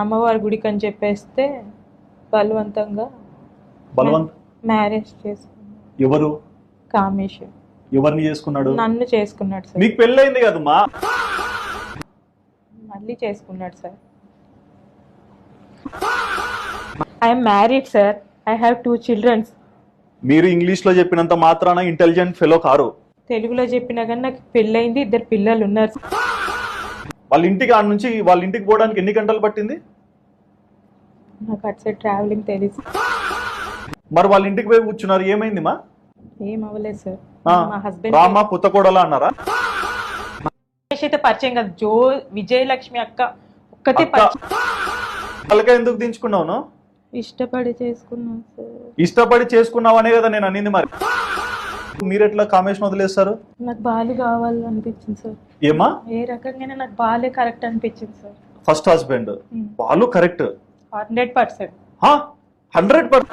అమ్మవారి గుడికి అని చెప్పేస్తే బలవంతంగా మ్యారేజ్ చేసుకున్నాడు. ఎవరు? కామేష్. ఎవరిని చేసుకున్నాడు? నన్ను చేసుకున్నాడు సార్. మీకు పెళ్ళయింది కదమ్మా. మళ్ళీ చేసుకున్నాడు sir. I'm married sir. I have 2 children. మీరు ఇంగ్లీష్ లో చెప్పినంత మాత్రాన ఇంటెలిజెంట్ ఫెలో కారు. తెలుగులో చెప్పినా కానీ నాకు పెళ్ళయింది, 2 పిల్లలు ఉన్నారు. వాళ్ళ ఇంటికి ఆడ నుంచి వాళ్ళ ఇంటికి పోవడానికి ఎన్ని గంటలు పట్టింది? నాకు అటు సైడ్ ట్రావెలింగ్ తెలుసు. మరి వాళ్ళ ఇంటికి పోయి కూర్చున్నారు, ఏమైంది మా? ఏం అవ్వలేదు సార్. మా హస్బెండ్ రామా పుత్తకోడలా అన్నారా? అయితే పరిచయం కాదు. విజయలక్ష్మి అక్క ఒక్కతే వాళ్ళకే ఎందుకు దించుకున్నావు? ఇష్టపడి చేసుకున్నాను సార్. ఇష్టపడి చేసుకున్నావు అనే కదా నేను అనింది. మరి మీరు ఎట్లా కామేష్ వదిలేస్తారు? నాకు బాలు కావాలనిపించింది సార్. ఏమా? ఏ రకంగానే నాకు బాలే కరెక్ట్ అనిపించింది sir. First husband Balu correct 100%. 100%.